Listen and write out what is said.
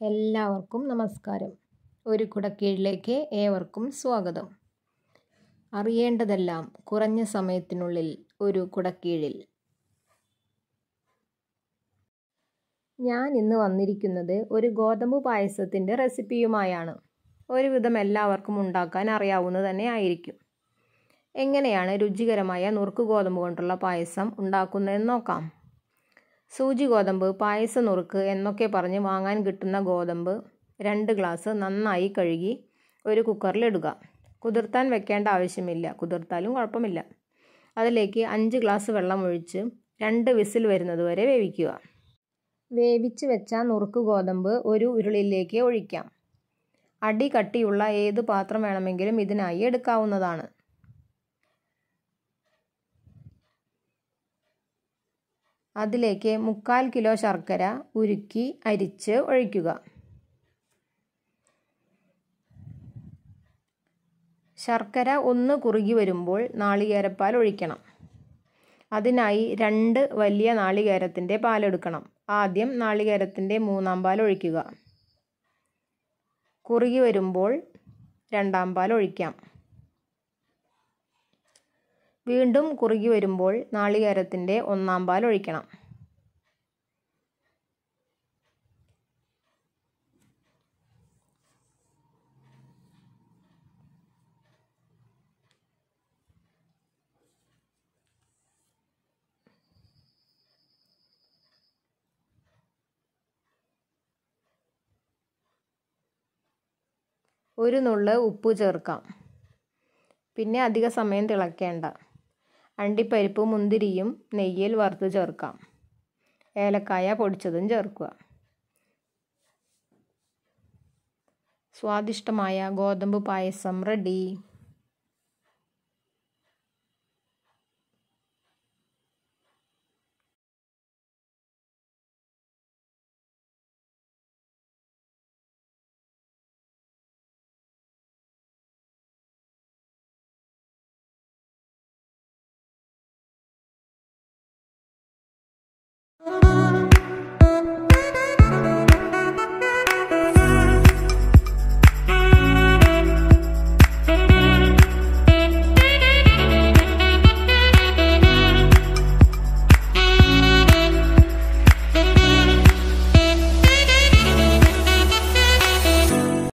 എല്ലാവർക്കും നമസ്കാരം. ഒരു കുടക്കീഴിലേക്ക് ഏവർക്കും സ്വാഗതം. അറിയേണ്ടതെല്ലാം കുറഞ്ഞ സമയത്തിനുള്ളിൽ ഒരു കുടക്കീഴിൽ. ഞാൻ ഇന്ന് വന്നിരിക്കുന്നത് ഒരു ഗോതമ്പ് പായസത്തിൻ്റെ റെസിപ്പിയുമായാണ്. ഒരുവിധം എല്ലാവർക്കും ഉണ്ടാക്കാൻ അറിയാവുന്നത് തന്നെ ആയിരിക്കും. എങ്ങനെയാണ് രുചികരമായ നുറുക്ക് ഗോതമ്പ് കൊണ്ടുള്ള പായസം ഉണ്ടാക്കുന്നതെന്ന് നോക്കാം. സൂചി ഗോതമ്പ്, പായസ നുറുക്ക് എന്നൊക്കെ പറഞ്ഞ് വാങ്ങാൻ കിട്ടുന്ന ഗോതമ്പ് 2 ഗ്ലാസ് നന്നായി കഴുകി ഒരു കുക്കറിലിടുക. കുതിർത്താൻ വെക്കേണ്ട ആവശ്യമില്ല, കുതിർത്താലും കുഴപ്പമില്ല. അതിലേക്ക് 5 ഗ്ലാസ് വെള്ളം ഒഴിച്ച് 2 വിസിൽ വരുന്നത് വരെ വേവിക്കുക. വേവിച്ച് വെച്ച നുറുക്ക് ഗോതമ്പ് ഒരു ഉരുളിയിലേക്ക് ഒഴിക്കാം. അടി കട്ടിയുള്ള ഏത് പാത്രം വേണമെങ്കിലും ഇതിനായി എടുക്കാവുന്നതാണ്. അതിലേക്ക് 3/4 കിലോ ശർക്കര ഉരുക്കി അരിച്ച് ഒഴിക്കുക. ശർക്കര ഒന്ന് കുറുകി വരുമ്പോൾ നാളികേരപ്പാൽ ഒഴിക്കണം. അതിനായി 2 വലിയ നാളികേരത്തിൻ്റെ പാലെടുക്കണം. ആദ്യം നാളികേരത്തിൻ്റെ 3-ാം പാൽ ഒഴിക്കുക. കുറുകി വരുമ്പോൾ 2-ാം പാൽ ഒഴിക്കാം. വീണ്ടും കുറുകി വരുമ്പോൾ നാളികേരത്തിൻ്റെ 1-ാം പാൽ ഒഴിക്കണം. ഒരു നുള്ള് ഉപ്പ് ചേർക്കാം. പിന്നെ അധിക സമയം തിളക്കേണ്ട. അണ്ടിപ്പരിപ്പ്, മുന്തിരിയും നെയ്യിൽ വറുത്ത് ചേർക്കാം. ഏലക്കായ പൊടിച്ചതും ചേർക്കുക. സ്വാദിഷ്ടമായ ഗോതമ്പ് പായസം റെഡി.